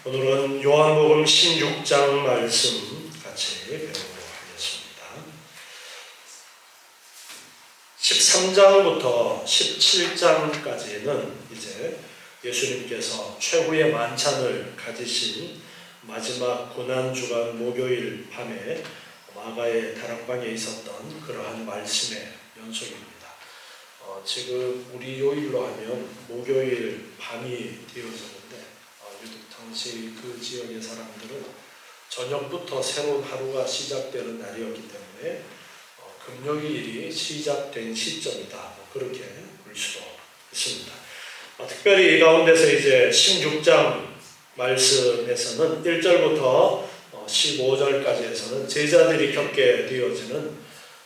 오늘은 요한복음 16장 말씀 같이 배우도록 하겠습니다. 13장부터 17장까지는 이제 예수님께서 최후의 만찬을 가지신 마지막 고난주간 목요일 밤에 마가의 다락방에 있었던 그러한 말씀의 연속입니다. 지금 우리 요일로 하면 목요일 밤이 되어졌는데 유독 당시 그 지역의 사람들은 저녁부터 새로운 하루가 시작되는 날이었기 때문에 금요일이 시작된 시점이다. 그렇게 볼 수도 있습니다. 특별히 이 가운데서 이제 16장 말씀에서는 1절부터 15절까지에서는 제자들이 겪게 되어지는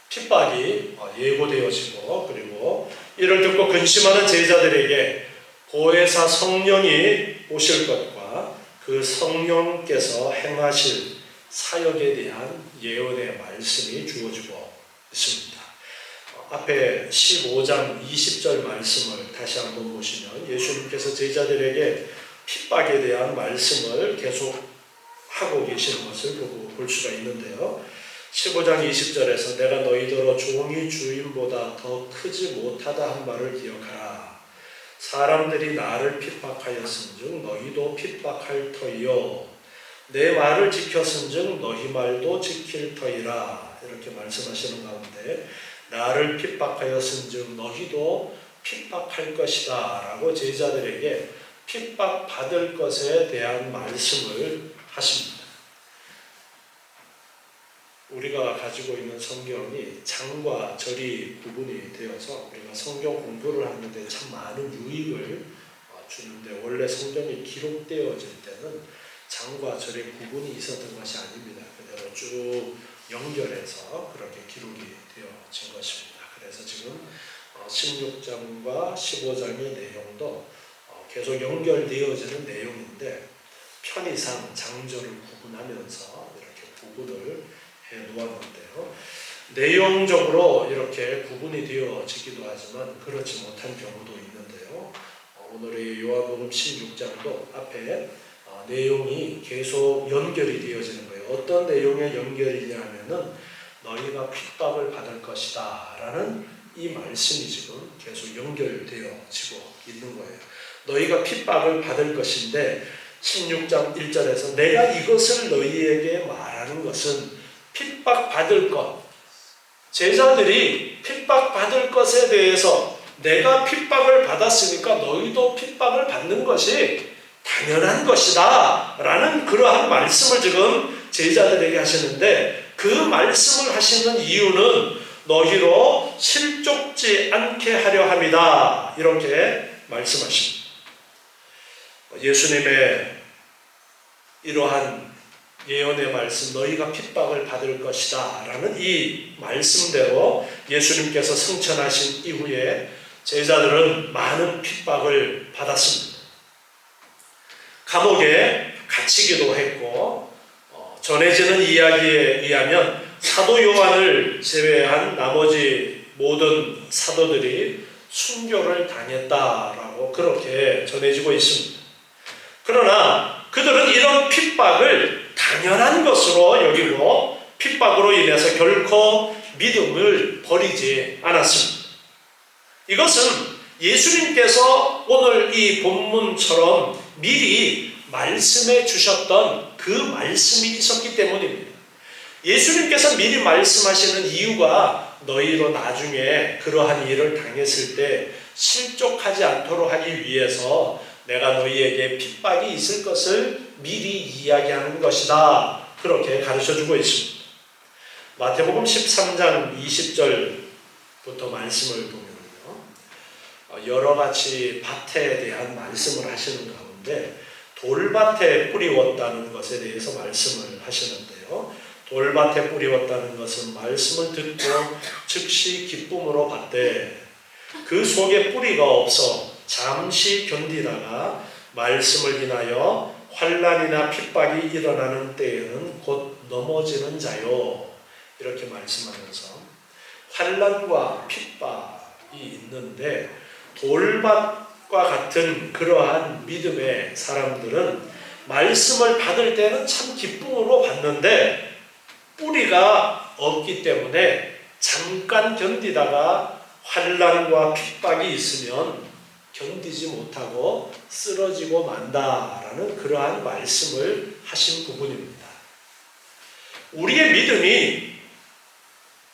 핍박이 예고되어지고, 그리고 이를 듣고 근심하는 제자들에게 보혜사 성령이 오실 것과 그 성령께서 행하실 사역에 대한 예언의 말씀이 주어지고 있습니다. 앞에 15장 20절 말씀을 다시 한번 보시면 예수님께서 제자들에게 핍박에 대한 말씀을 계속 하고 계시는 것을 볼 수가 있는데요. 15장 20절에서 내가 너희더러 종이 주인보다 더 크지 못하다 한 말을 기억하라. 사람들이 나를 핍박하였은즉 너희도 핍박할 터이요 내 말을 지켰은즉 너희 말도 지킬 터이라. 이렇게 말씀하시는 가운데 나를 핍박하였은즉 너희도 핍박할 것이다 라고 제자들에게 핍박받을 것에 대한 말씀을 하십니다. 우리가 가지고 있는 성경이 장과 절이 구분이 되어서 우리가 성경 공부를 하는데 참 많은 유익을 주는데, 원래 성경이 기록되어질 때는 장과 절의 구분이 있었던 것이 아닙니다. 그대로 쭉 연결해서 그렇게 기록이 되어진 것입니다. 그래서 지금 16장과 15장의 내용도 계속 연결되어지는 내용인데 편의상 장절을 구분하면서 이렇게 구분을 해놓았는데요. 내용적으로 이렇게 구분이 되어지기도 하지만 그렇지 못한 경우도 있는데요. 오늘의 요한복음 16장도 앞에 내용이 계속 연결이 되어지는 거예요. 어떤 내용의 연결이냐 하면은 너희가 핍박을 받을 것이다 라는 이 말씀이 지금 계속 연결되어지고 있는 거예요. 너희가 핍박을 받을 것인데 16장 1절에서 내가 이것을 너희에게 말하는 것은 핍박받을 것, 제자들이 핍박받을 것에 대해서 내가 핍박을 받았으니까 너희도 핍박을 받는 것이 당연한 것이다 라는 그러한 말씀을 지금 제자들에게 하시는데, 그 말씀을 하시는 이유는 너희로 실족지 않게 하려 함이다 이렇게 말씀하십니다. 예수님의 이러한 예언의 말씀, 너희가 핍박을 받을 것이다 라는 이 말씀대로 예수님께서 승천하신 이후에 제자들은 많은 핍박을 받았습니다. 감옥에 갇히기도 했고, 전해지는 이야기에 의하면 사도 요한을 제외한 나머지 모든 사도들이 순교를 당했다라고 그렇게 전해지고 있습니다. 그러나 그들은 이런 핍박을 당연한 것으로 여기고 핍박으로 인해서 결코 믿음을 버리지 않았습니다. 이것은 예수님께서 오늘 이 본문처럼 미리 말씀해 주셨던 그 말씀이 있었기 때문입니다. 예수님께서 미리 말씀하시는 이유가 너희로 나중에 그러한 일을 당했을 때 실족하지 않도록 하기 위해서 내가 너희에게 핍박이 있을 것을 미리 이야기하는 것이다 그렇게 가르쳐주고 있습니다. 마태복음 13장 20절부터 말씀을 보면요, 여러가지 밭에 대한 말씀을 하시는 가운데 돌밭에 뿌리웠다는 것에 대해서 말씀을 하시는데요, 돌밭에 뿌리웠다는 것은 말씀을 듣고 즉시 기쁨으로 받되 그 속에 뿌리가 없어 잠시 견디다가 말씀을 인하여 환난이나 핍박이 일어나는 때에는 곧 넘어지는 자요 이렇게 말씀하면서 환난과 핍박이 있는데 돌밭과 같은 그러한 믿음의 사람들은 말씀을 받을 때는 참 기쁨으로 받는데 뿌리가 없기 때문에 잠깐 견디다가 환난과 핍박이 있으면 견디지 못하고 쓰러지고 만다라는 그러한 말씀을 하신 부분입니다. 우리의 믿음이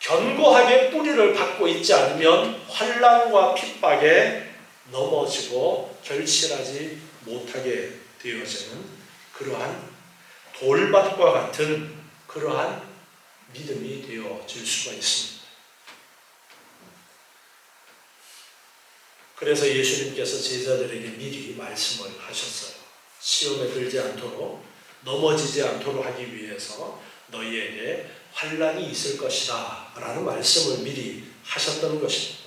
견고하게 뿌리를 받고 있지 않으면 환난과 핍박에 넘어지고 결실하지 못하게 되어지는 그러한 돌밭과 같은 그러한 믿음이 되어질 수가 있습니다. 그래서 예수님께서 제자들에게 미리 말씀을 하셨어요. 시험에 들지 않도록, 넘어지지 않도록 하기 위해서 너희에게 환난이 있을 것이다 라는 말씀을 미리 하셨던 것입니다.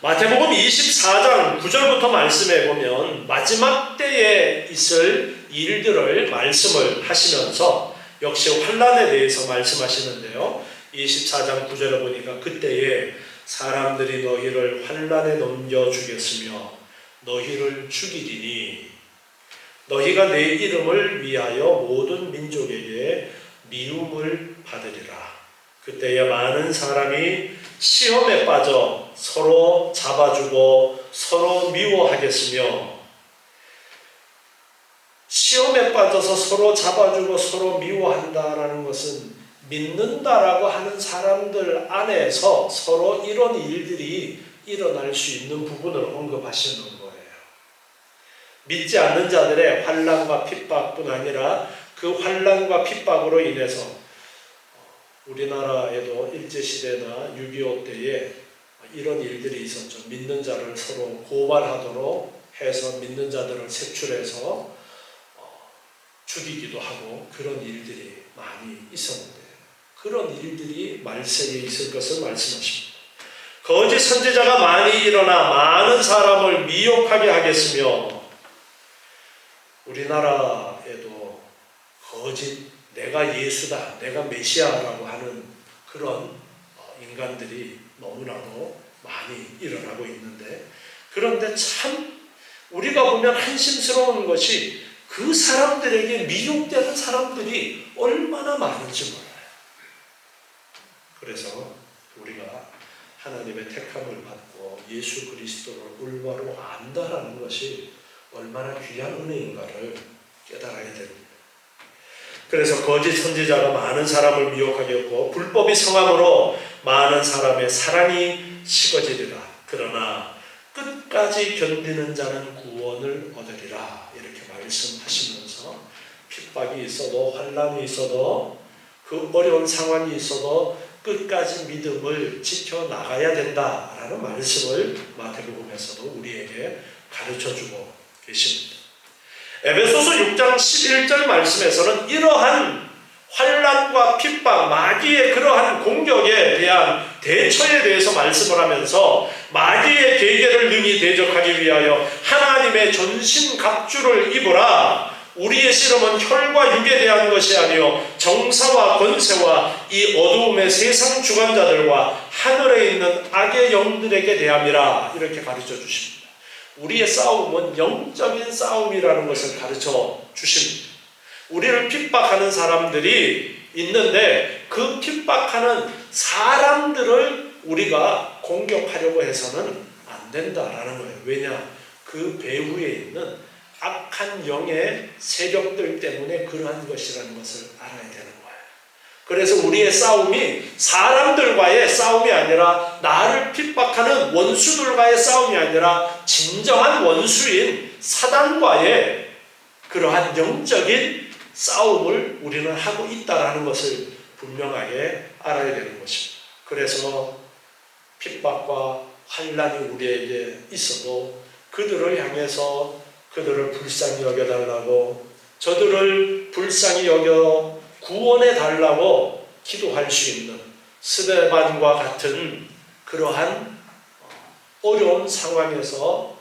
마태복음 24장 9절부터 말씀해 보면 마지막 때에 있을 일들을 말씀을 하시면서 역시 환난에 대해서 말씀하시는데요. 24장 9절에 보니까 그때에 사람들이 너희를 환난에 넘겨주겠으며 너희를 죽이리니 너희가 내 이름을 위하여 모든 민족에게 미움을 받으리라. 그때에 많은 사람이 시험에 빠져 서로 잡아주고 서로 미워하겠으며, 시험에 빠져서 서로 잡아주고 서로 미워한다라는 것은 믿는다라고 하는 사람들 안에서 서로 이런 일들이 일어날 수 있는 부분을 언급하시는 거예요. 믿지 않는 자들의 환난과 핍박뿐 아니라 그 환난과 핍박으로 인해서 우리나라에도 일제시대나 6.25 때에 이런 일들이 있었죠. 믿는 자를 서로 고발하도록 해서 믿는 자들을 색출해서 죽이기도 하고 그런 일들이 많이 있었는데, 그런 일들이 말세에 있을 것을 말씀하십니다. 거짓 선지자가 많이 일어나 많은 사람을 미혹하게 하겠으며, 우리나라에도 거짓 내가 예수다, 내가 메시아라고 하는 그런 인간들이 너무나도 많이 일어나고 있는데, 그런데 참 우리가 보면 한심스러운 것이 그 사람들에게 미혹되는 사람들이 얼마나 많은지 몰라요. 그래서 우리가 하나님의 택함을 받고 예수 그리스도를 올바로 안다라는 것이 얼마나 귀한 은혜인가를 깨달아야 됩니다. 그래서 거짓 선지자가 많은 사람을 미혹하게 했고 불법이 성함으로 많은 사람의 사랑이 식어지리라. 그러나 끝까지 견디는 자는 구원을 얻으리라. 이렇게 말씀하시면서 핍박이 있어도 환난이 있어도 그 어려운 상황이 있어도 끝까지 믿음을 지켜나가야 된다라는 말씀을 마태복음에서도 우리에게 가르쳐주고 계십니다. 에베소서 6장 11절 말씀에서는 이러한 환난과 핍박, 마귀의 그러한 공격에 대한 대처에 대해서 말씀을 하면서 마귀의 계계를 능히 대적하기 위하여 하나님의 전신갑주를 입으라. 우리의 씨름은 혈과 육에 대한 것이 아니요 정사와 권세와 이 어두움의 세상 주관자들과 하늘에 있는 악의 영들에게 대함이라. 이렇게 가르쳐 주십니다. 우리의 싸움은 영적인 싸움이라는 것을 가르쳐 주십니다. 우리를 핍박하는 사람들이 있는데 그 핍박하는 사람들을 우리가 공격하려고 해서는 안 된다라는 거예요. 왜냐? 그 배후에 있는 악한 영의 세력들 때문에 그러한 것이라는 것을 알아야 되는 거예요. 그래서 우리의 싸움이 사람들과의 싸움이 아니라, 나를 핍박하는 원수들과의 싸움이 아니라 진정한 원수인 사단과의 그러한 영적인 싸움을 우리는 하고 있다는 것을 분명하게 알아야 되는 것입니다. 그래서 핍박과 환난이 우리에게 있어도 그들을 향해서 그들을 불쌍히 여겨달라고, 저들을 불쌍히 여겨 구원해 달라고 기도할 수 있는 스데반과 같은 그러한 어려운 상황에서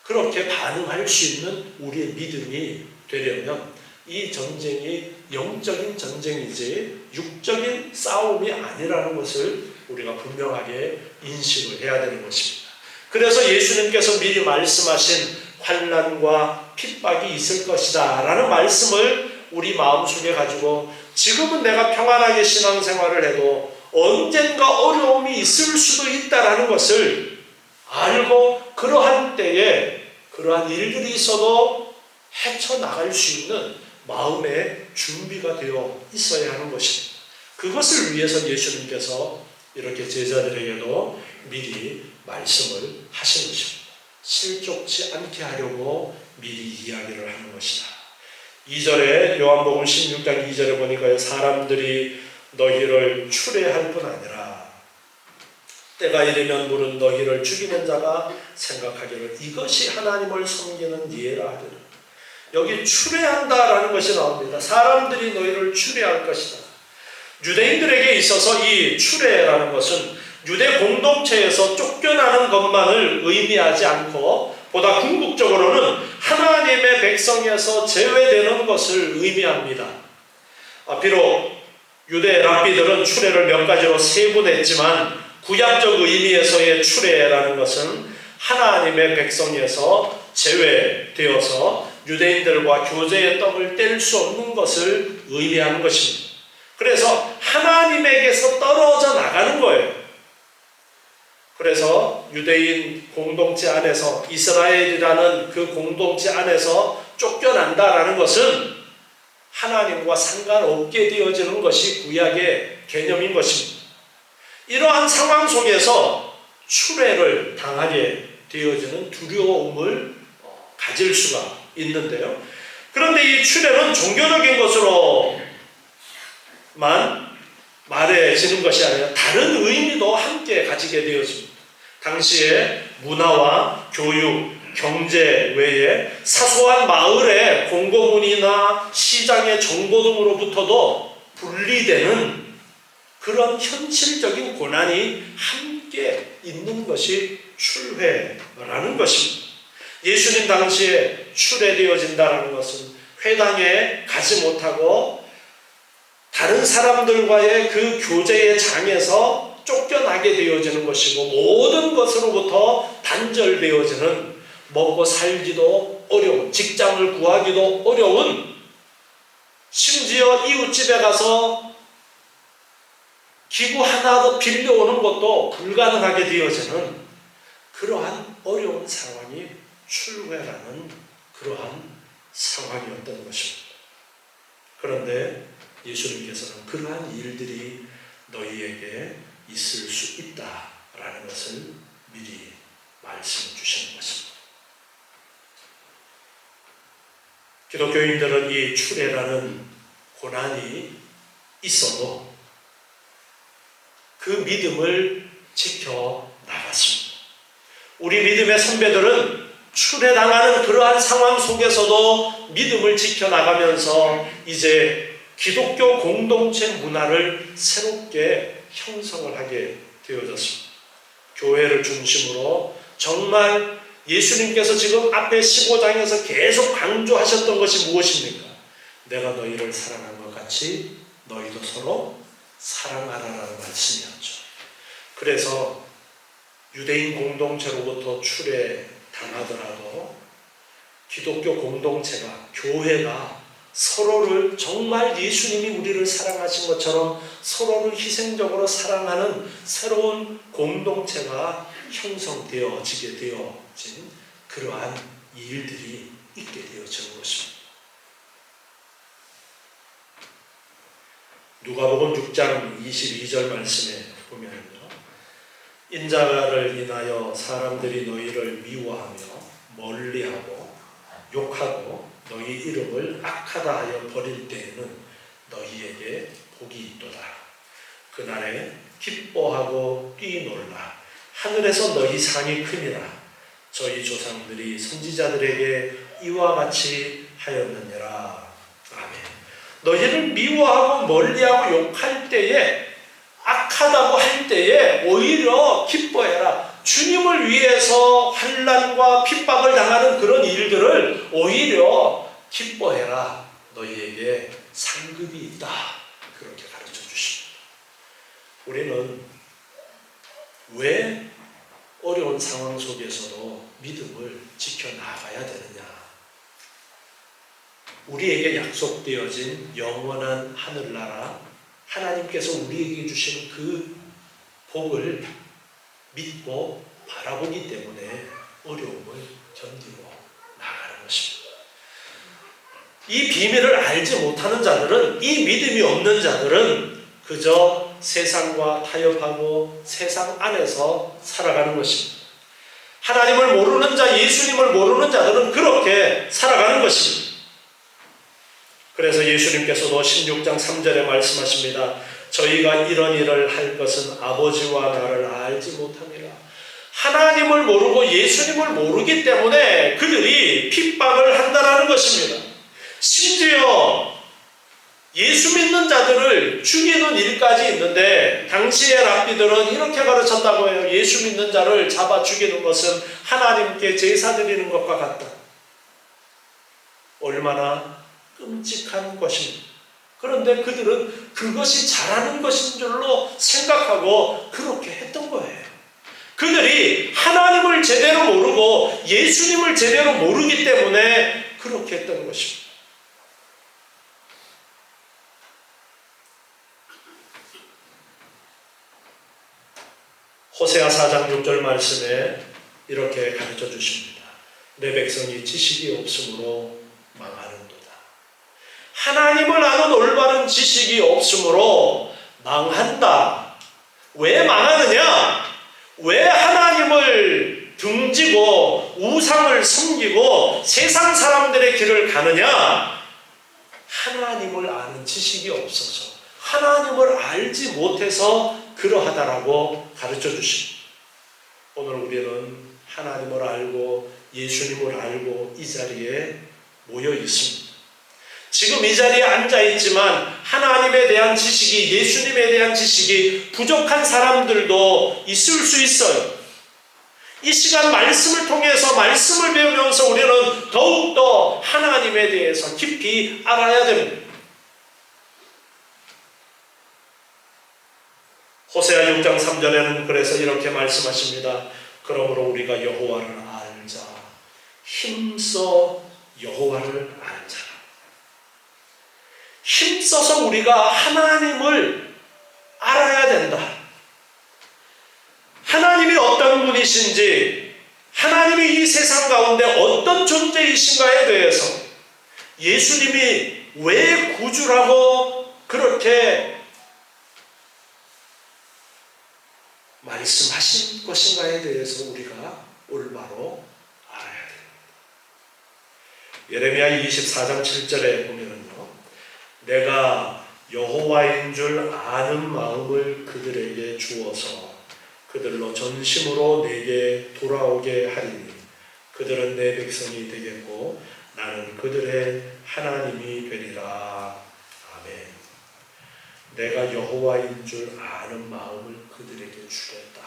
그렇게 반응할 수 있는 우리의 믿음이 되려면 이 전쟁이 영적인 전쟁이지 육적인 싸움이 아니라는 것을 우리가 분명하게 인식을 해야 되는 것입니다. 그래서 예수님께서 미리 말씀하신 환난과 핍박이 있을 것이다 라는 말씀을 우리 마음속에 가지고 지금은 내가 평안하게 신앙생활을 해도 언젠가 어려움이 있을 수도 있다라는 것을 알고 그러한 때에 그러한 일들이 있어도 헤쳐나갈 수 있는 마음의 준비가 되어 있어야 하는 것입니다. 그것을 위해서 예수님께서 이렇게 제자들에게도 미리 말씀을 하신 것입니다. 실족치 않게 하려고 미리 이야기를 하는 것이다. 2절에 요한복음 16장 2절에 보니까 사람들이 너희를 추례할 뿐 아니라 때가 이르면 물은 너희를 죽이는 자가 생각하기를 이것이 하나님을 섬기는 예라 하리라. 여기 추례한다라는 것이 나옵니다. 사람들이 너희를 추례할 것이다. 유대인들에게 있어서 이 추례라는 것은 유대 공동체에서 쫓겨나는 것만을 의미하지 않고 보다 궁극적으로는 하나님의 백성에서 제외되는 것을 의미합니다. 비록 유대 랍비들은 추례를 몇 가지로 세분했지만 구약적 의미에서의 추례라는 것은 하나님의 백성에서 제외되어서 유대인들과 교제의 떡을 뗄 수 없는 것을 의미하는 것입니다. 그래서 하나님에게서 떨어져 나가는 거예요. 그래서 유대인 공동체 안에서 이스라엘이라는 그 공동체 안에서 쫓겨난다라는 것은 하나님과 상관없게 되어지는 것이 구약의 개념인 것입니다. 이러한 상황 속에서 추례를 당하게 되어지는 두려움을 가질 수가 있는데요. 그런데 이 추례는 종교적인 것으로만 말해지는 것이 아니라 다른 의미도 함께 가지게 되어집니다. 당시에 문화와 교육, 경제 외에 사소한 마을의 공고문이나 시장의 정보 등으로부터도 분리되는 그런 현실적인 고난이 함께 있는 것이 출회라는 것입니다. 예수님 당시에 출회되어진다는 것은 회당에 가지 못하고 다른 사람들과의 그 교제의 장에서 쫓겨나게 되어지는 것이고 모든 것으로부터 단절되어지는 먹고 살기도 어려운, 직장을 구하기도 어려운, 심지어 이웃집에 가서 기구 하나 빌려오는 것도 불가능하게 되어지는 그러한 어려운 상황이 출회라는 그러한 상황이었던 것입니다. 그런데 예수님께서는 그러한 일들이 너희에게 있을 수 있다라는 것을 미리 말씀해 주시는 것입니다. 기독교인들은 이 추례라는 고난이 있어도 그 믿음을 지켜 나갔습니다. 우리 믿음의 선배들은 추례당하는 그러한 상황 속에서도 믿음을 지켜 나가면서 이제 기독교 공동체 문화를 새롭게 형성을 하게 되어졌습니다. 교회를 중심으로 정말 예수님께서 지금 앞에 15장에서 계속 강조하셨던 것이 무엇입니까? 내가 너희를 사랑한 것 같이 너희도 서로 사랑하라라는 말씀이었죠. 그래서 유대인 공동체로부터 출애당하더라도 기독교 공동체가, 교회가 서로를 정말 예수님이 우리를 사랑하신 것처럼 서로를 희생적으로 사랑하는 새로운 공동체가 형성되어지게 되어진 그러한 일들이 있게 되어지는 것입니다. 누가복음 6장 22절 말씀에 보면요, 인자를 인하여 사람들이 너희를 미워하며 멀리하고 욕하고 너희 이름을 악하다 하여 버릴 때에는 너희에게 복이 있도다. 그날에 기뻐하고 뛰놀라. 하늘에서 너희 상이 크니라. 저희 조상들이 선지자들에게 이와 같이 하였느니라. 아멘. 너희를 미워하고 멀리하고 욕할 때에, 악하다고 할 때에 오히려 기뻐해라. 주님을 위해서 환난과 핍박을 당하는 그런 일들을 오히려 기뻐해라. 너희에게 상급이 있다. 그렇게 가르쳐 주십니다. 우리는 왜 어려운 상황 속에서도 믿음을 지켜나가야 되느냐? 우리에게 약속되어진 영원한 하늘나라, 하나님께서 우리에게 주시는 그 복을 믿고 바라보기 때문에 어려움을 견디고 나가는 것입니다. 이 비밀을 알지 못하는 자들은, 이 믿음이 없는 자들은 그저 세상과 타협하고 세상 안에서 살아가는 것입니다. 하나님을 모르는 자, 예수님을 모르는 자들은 그렇게 살아가는 것입니다. 그래서 예수님께서도 16장 3절에 말씀하십니다. 저희가 이런 일을 할 것은 아버지와 나를 알지 못함이라. 하나님을 모르고 예수님을 모르기 때문에 그들이 핍박을 한다는 것입니다. 심지어 예수 믿는 자들을 죽이는 일까지 있는데, 당시의 랍비들은 이렇게 가르쳤다고 해요. 예수 믿는 자를 잡아 죽이는 것은 하나님께 제사 드리는 것과 같다. 얼마나 끔찍한 것입니다. 그런데 그들은 그것이 잘하는 것인 줄로 생각하고 그렇게 했던 거예요. 그들이 하나님을 제대로 모르고 예수님을 제대로 모르기 때문에 그렇게 했던 것입니다. 호세아 4장 6절 말씀에 이렇게 가르쳐 주십니다. 내 백성이 지식이 없으므로 망하는도다. 하나님을 아는 올바른 지식이 없으므로 망한다. 왜 망하느냐? 왜 하나님을 등지고 우상을 섬기고 세상 사람들의 길을 가느냐? 하나님을 아는 지식이 없어서, 하나님을 알지 못해서 그러하다라고 가르쳐 주십니다. 오늘 우리는 하나님을 알고 예수님을 알고 이 자리에 모여 있습니다. 지금 이 자리에 앉아 있지만 하나님에 대한 지식이, 예수님에 대한 지식이 부족한 사람들도 있을 수 있어요. 이 시간 말씀을 통해서, 말씀을 배우면서 우리는 더욱더 하나님에 대해서 깊이 알아야 됩니다. 호세아 6장 3절에는 그래서 이렇게 말씀하십니다. 그러므로 우리가 여호와를 알자. 힘써 여호와를 알자. 힘써서 우리가 하나님을 알아야 된다. 하나님이 어떤 분이신지, 하나님이 이 세상 가운데 어떤 존재이신가에 대해서, 예수님이 왜 구주라고 그렇게 말씀하신 것인가에 대해서 우리가 올바로 알아야 됩니다. 예레미야 24장 7절에 보면은요, 내가 여호와인 줄 아는 마음을 그들에게 주어서 그들로 전심으로 내게 돌아오게 하리니 그들은 내 백성이 되겠고 나는 그들의 하나님이 되리라. 아멘. 내가 여호와인 줄 아는 마음을 그들에게 주겠다.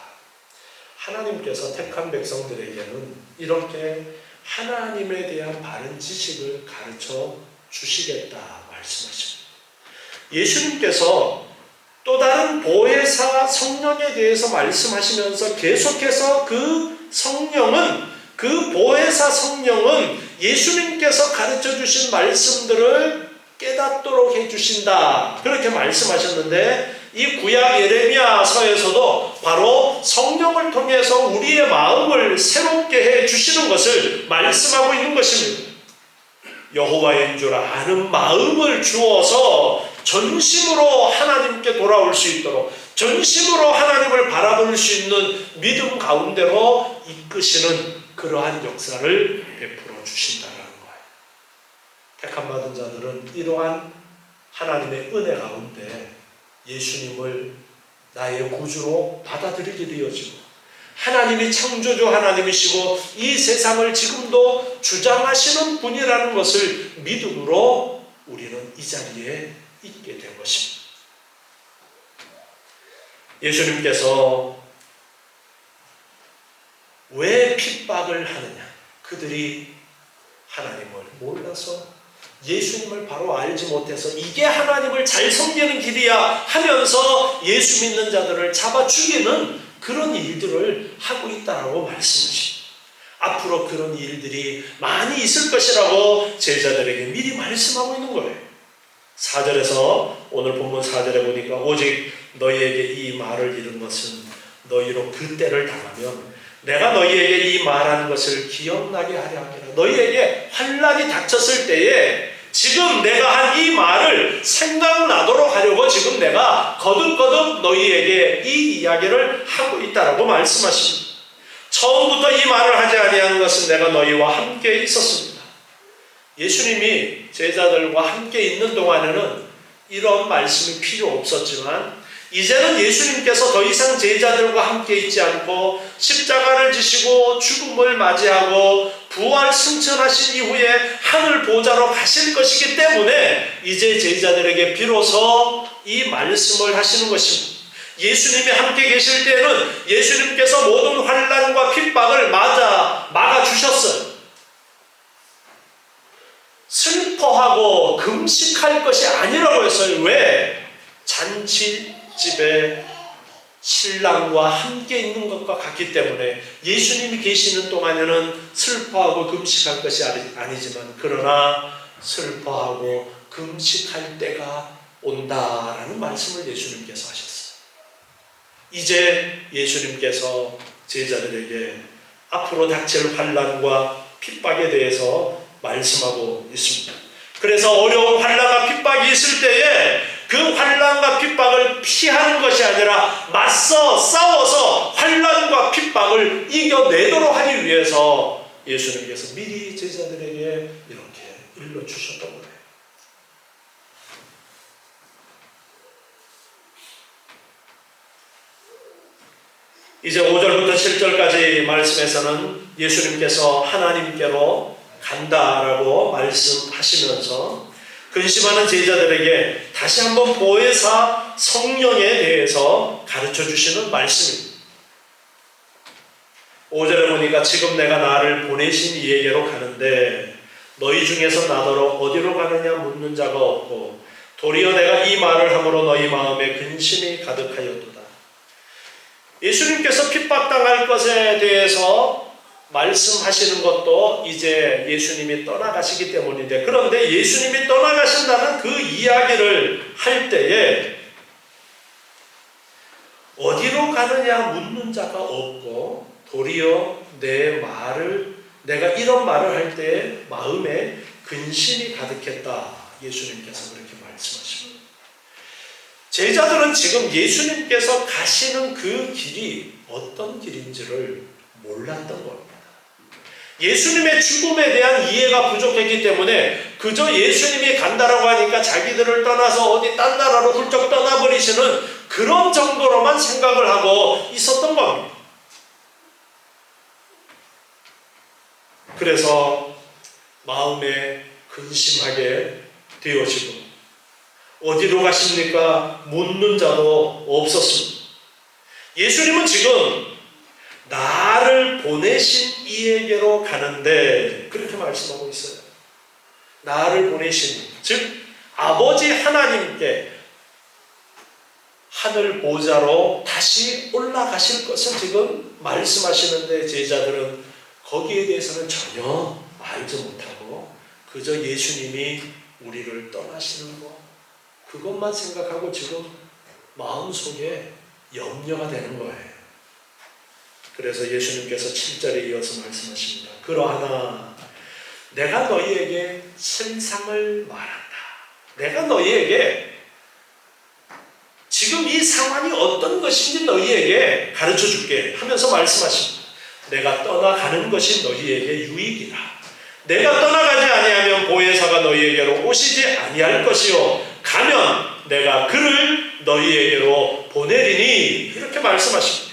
하나님께서 택한 백성들에게는 이렇게 하나님에 대한 바른 지식을 가르쳐 주시겠다 말씀하십니다. 예수님께서 또 다른 보혜사 성령에 대해서 말씀하시면서 계속해서 그 성령은, 그 보혜사 성령은 예수님께서 가르쳐 주신 말씀들을 깨닫도록 해주신다. 그렇게 말씀하셨는데, 이 구약 예레미야서에서도 바로 성령을 통해서 우리의 마음을 새롭게 해주시는 것을 말씀하고 있는 것입니다. 여호와인 줄 아는 마음을 주어서 전심으로 하나님께 돌아올 수 있도록, 전심으로 하나님을 바라볼 수 있는 믿음 가운데로 이끄시는 그러한 역사를 베풀어 주신다는 거예요. 택함받은 자들은 이러한 하나님의 은혜 가운데 예수님을 나의 구주로 받아들이게 되어지고, 하나님이 창조주 하나님이시고 이 세상을 지금도 주장하시는 분이라는 것을 믿음으로 우리는 이 자리에 있게 된 것입니다. 예수님께서 왜 핍박을 하느냐? 그들이 하나님을 몰라서, 예수님을 바로 알지 못해서 이게 하나님을 잘 섬기는 길이야 하면서 예수 믿는 자들을 잡아 죽이는 그런 일들을 하고 있다라고 말씀하십니다. 앞으로 그런 일들이 많이 있을 것이라고 제자들에게 미리 말씀하고 있는 거예요. 4절에서 오늘 본문 4절에 보니까 오직 너희에게 이 말을 이룬 것은 너희로 그 때를 당하면 내가 너희에게 이 말한 것을 기억나게 하려 함이라. 너희에게 환난이 닥쳤을 때에 지금 내가 한 이 말을 생각나도록 하려고 지금 내가 거듭거듭 너희에게 이 이야기를 하고 있다라고 말씀하십니다. 처음부터 이 말을 하지 아니하는 것은 내가 너희와 함께 있었습니다. 예수님이 제자들과 함께 있는 동안에는 이런 말씀이 필요 없었지만 이제는 예수님께서 더 이상 제자들과 함께 있지 않고 십자가를 지시고 죽음을 맞이하고 부활 승천하신 이후에 하늘 보좌로 가실 것이기 때문에 이제 제자들에게 비로소 이 말씀을 하시는 것입니다. 예수님이 함께 계실 때는 예수님께서 모든 환난과 핍박을 막아주셨어요. 슬퍼하고 금식할 것이 아니라고 했어요. 왜? 잔치집에 신랑과 함께 있는 것과 같기 때문에 예수님이 계시는 동안에는 슬퍼하고 금식할 것이 아니지만 그러나 슬퍼하고 금식할 때가 온다라는 말씀을 예수님께서 하셨어요. 이제 예수님께서 제자들에게 앞으로 닥칠 환난과 핍박에 대해서 말씀하고 있습니다. 그래서 어려운 환난과 핍박이 있을 때에 그 환난과 핍박을 피하는 것이 아니라 맞서 싸워서 환난과 핍박을 이겨내도록 하기 위해서 예수님께서 미리 제자들에게 이렇게 일러주셨던 거예요. 이제 5절부터 7절까지 말씀에서는 예수님께서 하나님께로 간다라고 말씀하시면서 근심하는 제자들에게 다시 한번 보혜사 성령에 대해서 가르쳐 주시는 말씀입니다. 5절에 보니까 지금 내가 나를 보내신 이에게로 가는데 너희 중에서 나더러 어디로 가느냐 묻는 자가 없고 도리어 내가 이 말을 함으로 너희 마음에 근심이 가득하였도다. 예수님께서 핍박당할 것에 대해서 말씀하시는 것도 이제 예수님이 떠나가시기 때문인데, 그런데 예수님이 떠나가신다는 그 이야기를 할 때에 어디로 가느냐 묻는 자가 없고 도리어 내가 이런 말을 할 때에 마음에 근심이 가득했다. 예수님께서 그렇게 말씀하십니다. 제자들은 지금 예수님께서 가시는 그 길이 어떤 길인지를 몰랐던 겁니다. 예수님의 죽음에 대한 이해가 부족했기 때문에 그저 예수님이 간다라고 하니까 자기들을 떠나서 어디 딴 나라로 훌쩍 떠나버리시는 그런 정도로만 생각을 하고 있었던 겁니다. 그래서 마음에 근심하게 되어지고 어디로 가십니까? 묻는 자도 없었습니다. 예수님은 지금 나를 보내신 이에게로 가는데 그렇게 말씀하고 있어요. 나를 보내신, 즉 아버지 하나님께 하늘 보좌로 다시 올라가실 것을 지금 말씀하시는데 제자들은 거기에 대해서는 전혀 알지 못하고 그저 예수님이 우리를 떠나시는 것, 그것만 생각하고 지금 마음속에 염려가 되는 거예요. 그래서 예수님께서 7절에 이어서 말씀하십니다. 그러하나 내가 너희에게 실상을 말한다. 내가 너희에게 지금 이 상황이 어떤 것인지 너희에게 가르쳐 줄게 하면서 말씀하십니다. 내가 떠나가는 것이 너희에게 유익이라. 내가 떠나가지 아니하면 보혜사가 너희에게로 오시지 아니할 것이요 가면 내가 그를 너희에게로 보내리니, 이렇게 말씀하십니다.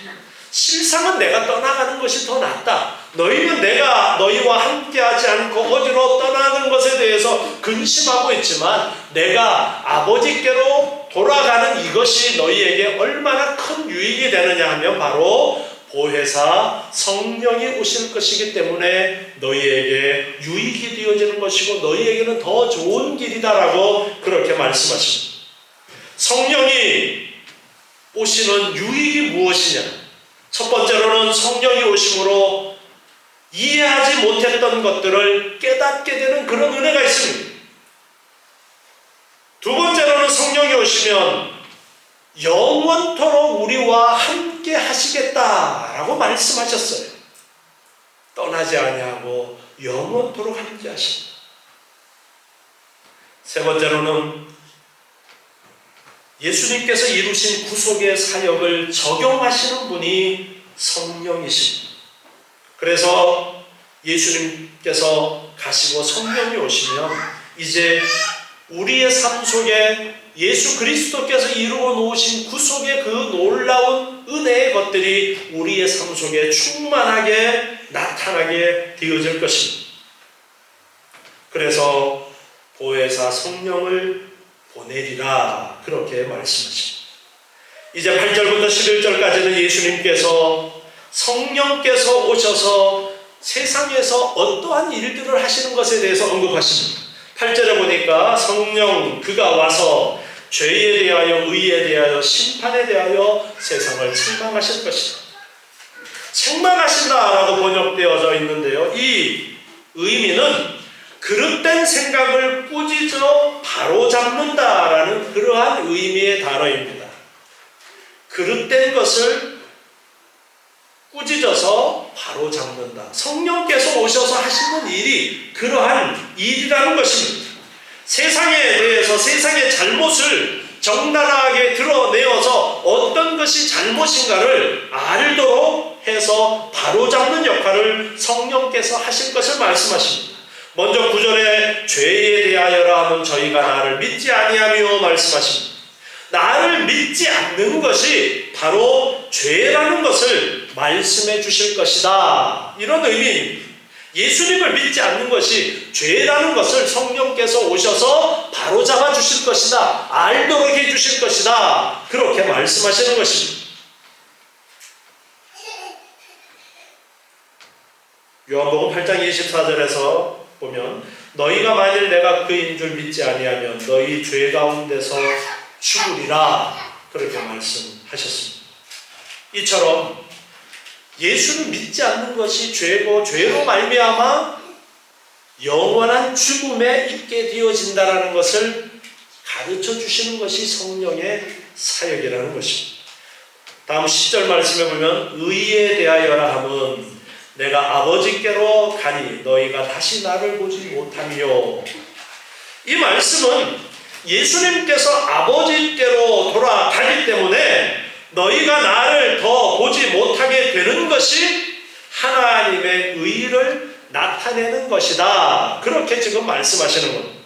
실상은 내가 떠나가는 것이 더 낫다. 너희는 내가 너희와 함께하지 않고 어디로 떠나는 것에 대해서 근심하고 있지만 내가 아버지께로 돌아가는 이것이 너희에게 얼마나 큰 유익이 되느냐 하면 바로 보혜사 성령이 오실 것이기 때문에 너희에게 유익이 되어지는 것이고 너희에게는 더 좋은 길이다라고 그렇게 말씀하십니다. 성령이 오시는 유익이 무엇이냐? 첫 번째로는 성령이 오심으로 이해하지 못했던 것들을 깨닫게 되는 그런 은혜가 있습니다. 두 번째로는 성령이 오시면 영원토록 우리와 함께 하시겠다라고 말씀하셨어요. 떠나지 아니하고 영원토록 함께 하신다. 세 번째로는 예수님께서 이루신 구속의 사역을 적용하시는 분이 성령이십니다. 그래서 예수님께서 가시고 성령이 오시면 이제 우리의 삶 속에 예수 그리스도께서 이루어 놓으신 구속의 그 놀라운 은혜의 것들이 우리의 삶 속에 충만하게 나타나게 되어질 것입니다. 그래서 보혜사 성령을 보내리라 그렇게 말씀하십니다. 이제 8절부터 11절까지는 예수님께서 성령께서 오셔서 세상에서 어떠한 일들을 하시는 것에 대해서 언급하십니다. 8절에 보니까 성령 그가 와서 죄에 대하여 의에 대하여 심판에 대하여 세상을 책망하실 것이다. 책망하신다라고 번역되어져 있는데요. 이 의미는 그릇된 생각을 꾸짖어 바로잡는다라는 그러한 의미의 단어입니다. 그릇된 것을 꾸짖어서 바로잡는다. 성령께서 오셔서 하시는 일이 그러한 일이라는 것입니다. 세상에 대해서 세상의 잘못을 정당하게 드러내어서 어떤 것이 잘못인가를 알도록 해서 바로잡는 역할을 성령께서 하실 것을 말씀하십니다. 먼저 9절에 죄에 대하여라 하면 저희가 나를 믿지 아니하며 말씀하십니다. 나를 믿지 않는 것이 바로 죄라는 것을 말씀해 주실 것이다. 이런 의미입니다. 예수님을 믿지 않는 것이 죄라는 것을 성령께서 오셔서 바로잡아 주실 것이다. 알도록 해 주실 것이다. 그렇게 말씀하시는 것입니다. 요한복음 8장 24절에서 보면 너희가 만일 내가 그인 줄 믿지 아니하면 너희 죄 가운데서 죽으리라 그렇게 말씀하셨습니다. 이처럼 예수를 믿지 않는 것이 죄고 죄로 말미암아 영원한 죽음에 있게 되어진다라는 것을 가르쳐 주시는 것이 성령의 사역이라는 것입니다. 다음 10절 말씀해 보면 의에 대하여라 함은 내가 아버지께로 가니 너희가 다시 나를 보지 못하며, 이 말씀은 예수님께서 아버지께로 돌아가기 때문에 너희가 나를 더 보지 못하게 되는 것이 하나님의 의를 나타내는 것이다. 그렇게 지금 말씀하시는 겁니다.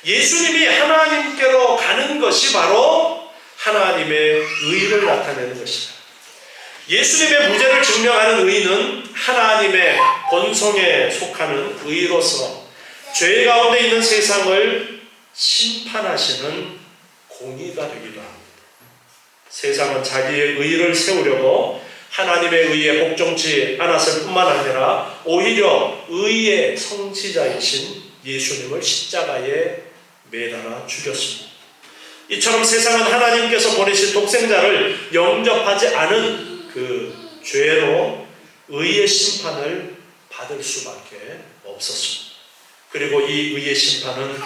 예수님이 하나님께로 가는 것이 바로 하나님의 의를 나타내는 것이다. 예수님의 무죄를 증명하는 의는 하나님의 본성에 속하는 의로서 죄 가운데 있는 세상을 심판하시는 공의가 되기도 합니다. 세상은 자기의 의를 세우려고 하나님의 의에 복종치 않았을 뿐만 아니라 오히려 의의 성취자이신 예수님을 십자가에 매달아 죽였습니다. 이처럼 세상은 하나님께서 보내신 독생자를 영접하지 않은 그 죄로 의의 심판을 받을 수밖에 없었습니다. 그리고 이 의의 심판은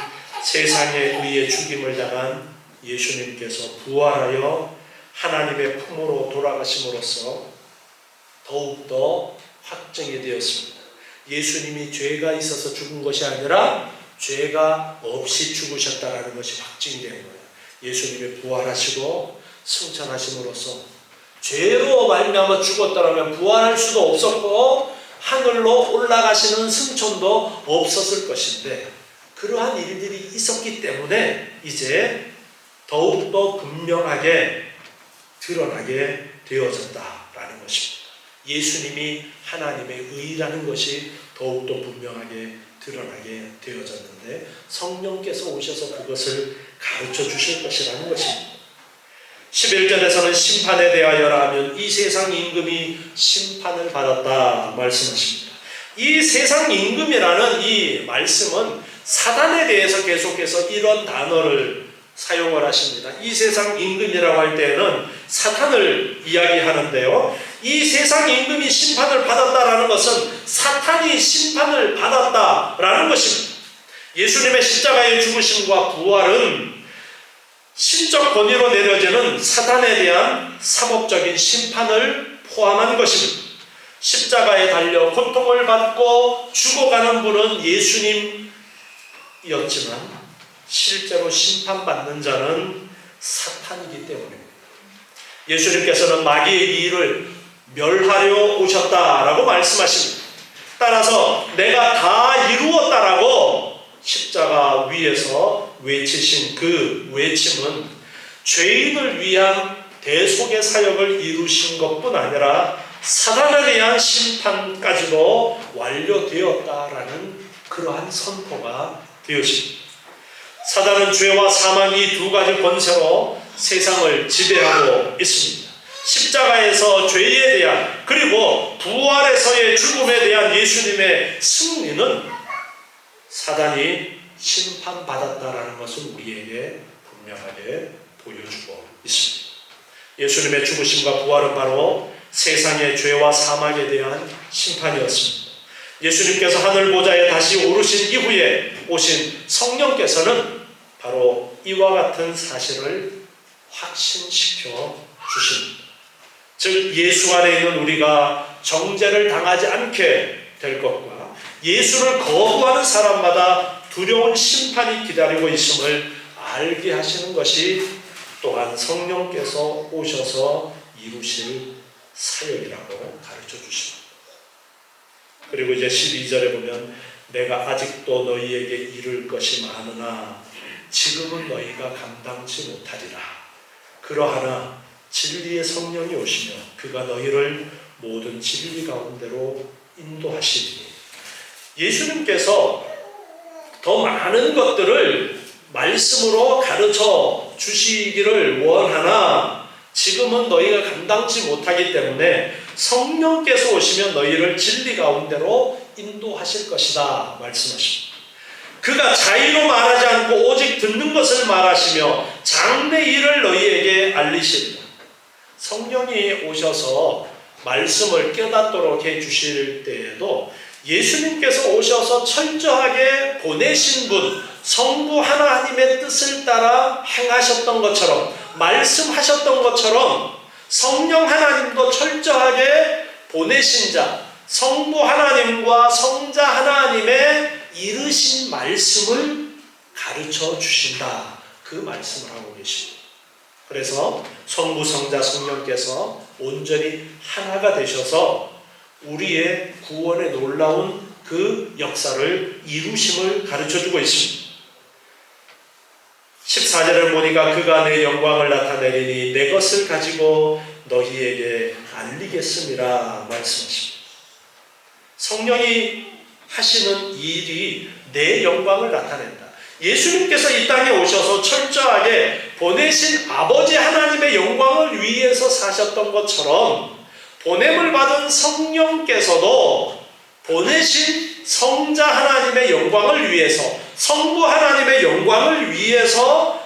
세상의 의의 죽임을 당한 예수님께서 부활하여 하나님의 품으로 돌아가심으로써 더욱더 확정이 되었습니다. 예수님이 죄가 있어서 죽은 것이 아니라 죄가 없이 죽으셨다는 것이 확증된 거예요. 예수님이 부활하시고 승천하심으로써 죄로 말미암아 죽었다면 부활할 수도 없었고 하늘로 올라가시는 승천도 없었을 것인데, 그러한 일들이 있었기 때문에 이제 더욱더 분명하게 드러나게 되어졌다라는 것입니다. 예수님이 하나님의 의라는 것이 더욱더 분명하게 드러나게 되어졌는데 성령께서 오셔서 그것을 가르쳐 주실 것이라는 것입니다. 11절에서는 심판에 대하여라 하면 이 세상 임금이 심판을 받았다 말씀하십니다. 이 세상 임금이라는 이 말씀은 사단에 대해서 계속해서 이런 단어를 사용을 하십니다. 이 세상 임금이라고 할 때는 사탄을 이야기하는데요. 이 세상 임금이 심판을 받았다라는 것은 사탄이 심판을 받았다라는 것입니다. 예수님의 십자가의 죽으심과 부활은 신적 권위로 내려지는 사탄에 대한 사법적인 심판을 포함한 것입니다. 십자가에 달려 고통을 받고 죽어가는 분은 예수님이었지만 실제로 심판받는 자는 사탄이기 때문입니다. 예수님께서는 마귀의 일을 멸하려 오셨다라고 말씀하십니다. 따라서 내가 다 이루었다라고 십자가 위에서 외치신 그 외침은 죄인을 위한 대속의 사역을 이루신 것뿐 아니라 사단에 대한 심판까지도 완료되었다라는 그러한 선포가 되었습니다. 사단은 죄와 사망 이 두 가지 권세로 세상을 지배하고 있습니다. 십자가에서 죄에 대한 그리고 부활에서의 죽음에 대한 예수님의 승리는 사단이 심판받았다라는 것을 우리에게 분명하게 보여주고 있습니다. 예수님의 죽으심과 부활은 바로 세상의 죄와 사망에 대한 심판이었습니다. 예수님께서 하늘 보좌에 다시 오르신 이후에 오신 성령께서는 바로 이와 같은 사실을 확신시켜 주십니다. 즉 예수 안에 있는 우리가 정죄를 당하지 않게 될 것과 예수를 거부하는 사람마다 두려운 심판이 기다리고 있음을 알게 하시는 것이 또한 성령께서 오셔서 이루실 사역이라고 가르쳐 주십니다. 그리고 이제 12절에 보면 내가 아직도 너희에게 이룰 것이 많으나 지금은 너희가 감당치 못하리라. 그러하나 진리의 성령이 오시며 그가 너희를 모든 진리 가운데로 인도하시리니. 예수님께서 더 많은 것들을 말씀으로 가르쳐 주시기를 원하나 지금은 너희가 감당치 못하기 때문에 성령께서 오시면 너희를 진리 가운데로 인도하실 것이다 말씀하십니다. 그가 자의로 말하지 않고 오직 듣는 것을 말하시며 장래 일을 너희에게 알리시리라. 성령이 오셔서 말씀을 깨닫도록 해주실 때에도 예수님께서 오셔서 철저하게 보내신 분, 성부 하나님의 뜻을 따라 행하셨던 것처럼, 말씀하셨던 것처럼 성령 하나님도 철저하게 보내신 자, 성부 하나님과 성자 하나님의 이르신 말씀을 가르쳐 주신다. 그 말씀을 하고 계십니다. 그래서 성부, 성자, 성령께서 온전히 하나가 되셔서 우리의 구원의 놀라운 그 역사를 이루심을 가르쳐주고 있습니다. 14절을 보니까 그가 내 영광을 나타내리니 내 것을 가지고 너희에게 알리겠음이라 말씀하십니다. 성령이 하시는 일이 내 영광을 나타낸다. 예수님께서 이 땅에 오셔서 철저하게 보내신 아버지 하나님의 영광을 위해서 사셨던 것처럼 보냄을 받은 성령께서도 보내신 성자 하나님의 영광을 위해서, 성부 하나님의 영광을 위해서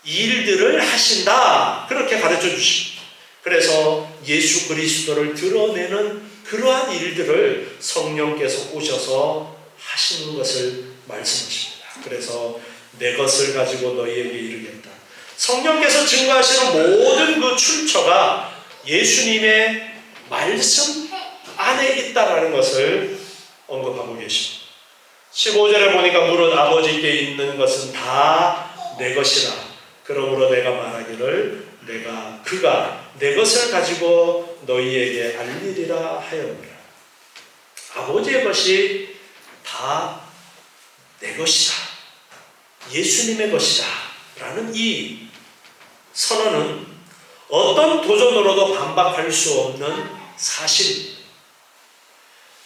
일들을 하신다. 그렇게 가르쳐 주십니다. 그래서 예수 그리스도를 드러내는 그러한 일들을 성령께서 오셔서 하시는 것을 말씀하십니다. 그래서 내 것을 가지고 너희에게 이르겠다. 성령께서 증거하시는 모든 그 출처가 예수님의 말씀 안에 있다라는 것을 언급하고 계십니다. 15절에 보니까 무릇 아버지께 있는 것은 다 내 것이라. 그러므로 내가 말하기를 그가 내 것을 가지고 너희에게 알리리라 하였노라. 아버지의 것이 다 내 것이다. 예수님의 것이다. 라는 이 선언은 어떤 도전으로도 반박할 수 없는 사실입니다.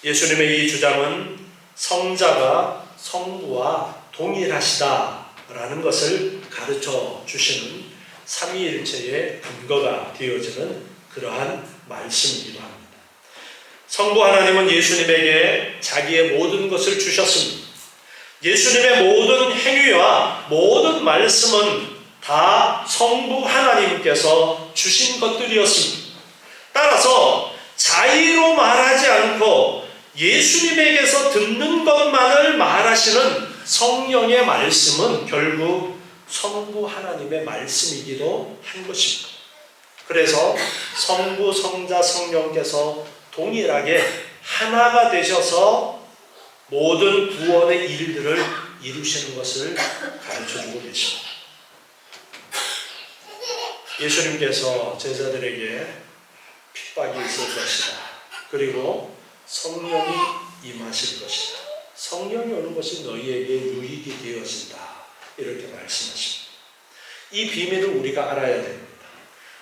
예수님의 이 주장은 성자가 성부와 동일하시다라는 것을 가르쳐 주시는 삼위일체의 근거가 되어지는 그러한 말씀이기도 합니다. 성부 하나님은 예수님에게 자기의 모든 것을 주셨습니다. 예수님의 모든 행위와 모든 말씀은 다 성부 하나님께서 주신 것들이었습니다. 따라서 자의로 말하지 않고 예수님에게서 듣는 것만을 말하시는 성령의 말씀은 결국 성부 하나님의 말씀이기도 한 것입니다. 그래서 성부, 성자, 성령께서 동일하게 하나가 되셔서 모든 구원의 일들을 이루시는 것을 가르쳐주고 계십니다. 예수님께서 제자들에게 핍박이 있을 것이다. 그리고 성령이 임하실 것이다. 성령이 오는 것이 너희에게 유익이 되어진다. 이렇게 말씀하십니다. 이 비밀을 우리가 알아야 됩니다.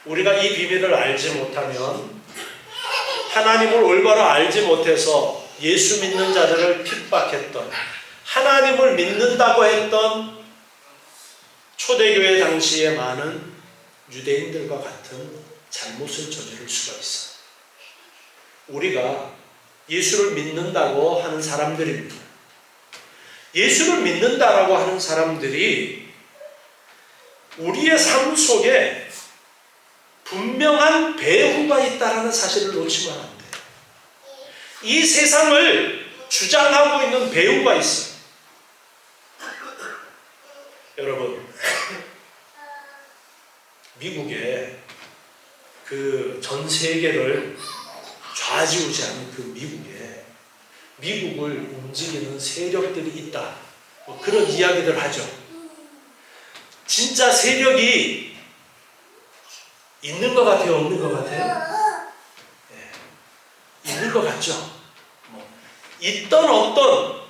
우리가 이 비밀을 알지 못하면 하나님을 올바로 알지 못해서 예수 믿는 자들을 핍박했던, 하나님을 믿는다고 했던 초대교회 당시에 많은 유대인들과 같은 잘못을 저지를 수가 있어요. 우리가 예수를 믿는다고 하는 사람들입니다. 예수를 믿는다라고 하는 사람들이 우리의 삶 속에 분명한 배후가 있다는 사실을 놓치면 안 돼요. 이 세상을 주장하고 있는 배후가 있어요. 여러분, 미국에 그 전 세계를 좌지우지하는 그 미국을 움직이는 세력들이 있다. 뭐 그런 이야기들 하죠. 진짜 세력이 있는 것 같아요? 없는 것 같아요? 네. 있는 것 같죠? 있던 없던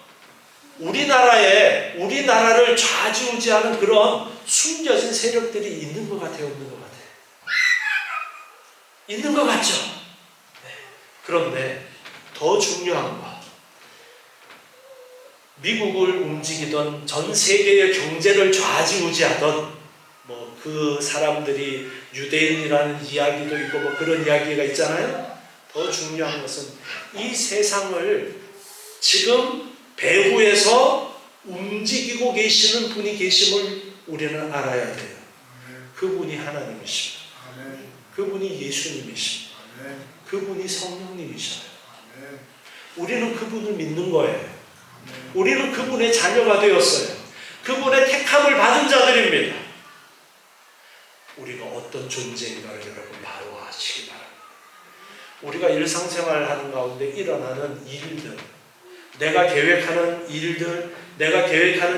우리나라를 좌지우지하는 그런 숨겨진 세력들이 있는 것 같아요? 없는 것 같아요? 있는 것 같죠? 네. 그런데 더 중요한 거, 미국을 움직이던 전 세계의 경제를 좌지우지하던 그 사람들이 유대인이라는 이야기도 있고 그런 이야기가 있잖아요. 더 중요한 것은 이 세상을 지금 배후에서 움직이고 계시는 분이 계심을 우리는 알아야 돼요. 그분이 하나님이십니다. 그분이 예수님이십니다. 그분이 성령님이셔요. 우리는 그분을 믿는 거예요. 우리는 그분의 자녀가 되었어요. 그분의 택함을 받은 자들입니다. 우리가 어떤 존재인가를 여러분 바로 아시기 바랍니다. 우리가 일상생활 하는 가운데 일어나는 일들, 내가 계획하는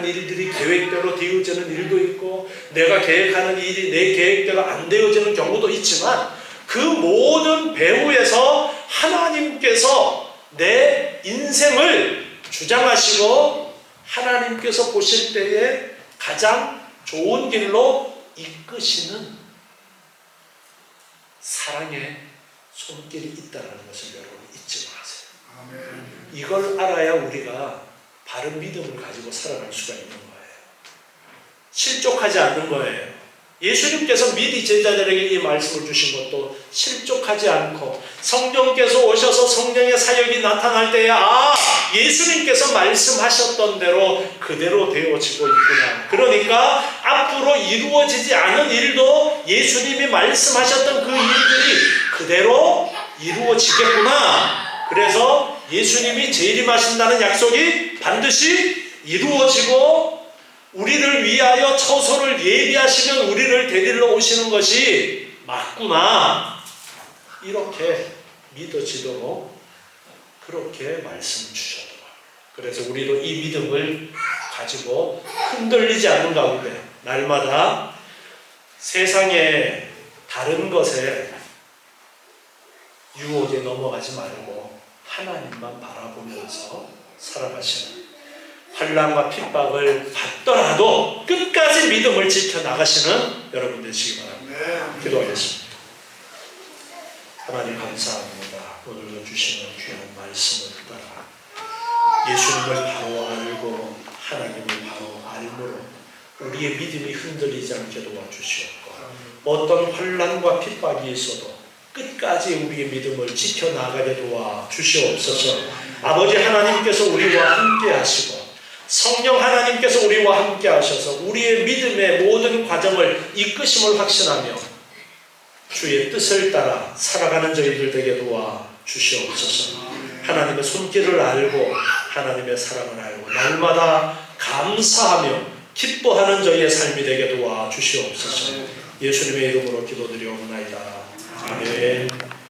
일들이 계획대로 되어지는 일도 있고, 내가 계획하는 일이 내 계획대로 안 되어지는 경우도 있지만, 그 모든 배후에서 하나님께서 내 인생을 주장하시고 하나님께서 보실 때에 가장 좋은 길로 이끄시는 사랑의 손길이 있다는 것을 여러분 잊지 마세요. 이걸 알아야 우리가 바른 믿음을 가지고 살아갈 수가 있는 거예요. 실족하지 않는 거예요. 예수님께서 미리 제자들에게 이 말씀을 주신 것도 실족하지 않고, 성령께서 오셔서 성령의 사역이 나타날 때에 예수님께서 말씀하셨던 대로 그대로 되어지고 있구나. 그러니까 앞으로 이루어지지 않은 일도 예수님이 말씀하셨던 그 일들이 그대로 이루어지겠구나. 그래서 예수님이 재림하신다는 약속이 반드시 이루어지고, 우리를 위하여 처소를 예비하시면 우리를 데리러 오시는 것이 맞구나. 이렇게 믿어지도록 그렇게 말씀을 주셨더라고요. 그래서 우리도 이 믿음을 가지고 흔들리지 않는 가운데 날마다 세상의 다른 것에 유혹에 넘어가지 말고 하나님만 바라보면서 살아가시는, 환난과 핍박을 받더라도 끝까지 믿음을 지켜나가시는 여러분 되시기 바랍니다. 기도하겠습니다. 하나님 감사합니다. 오늘도 주시는 귀한 말씀을 따라 예수님을 바로 알고 하나님을 바로 알므로 우리의 믿음이 흔들리지 않게 도와주시옵고, 어떤 환난과 핍박이 있어도 끝까지 우리의 믿음을 지켜나가게 도와주시옵소서. 아버지 하나님께서 우리와 함께 하시고 성령 하나님께서 우리와 함께 하셔서 우리의 믿음의 모든 과정을 이끄심을 확신하며 주의 뜻을 따라 살아가는 저희들 되게 도와 주시옵소서. 하나님의 손길을 알고 하나님의 사랑을 알고 날마다 감사하며 기뻐하는 저희의 삶이 되게 도와 주시옵소서. 예수님의 이름으로 기도드리옵나이다. 아멘.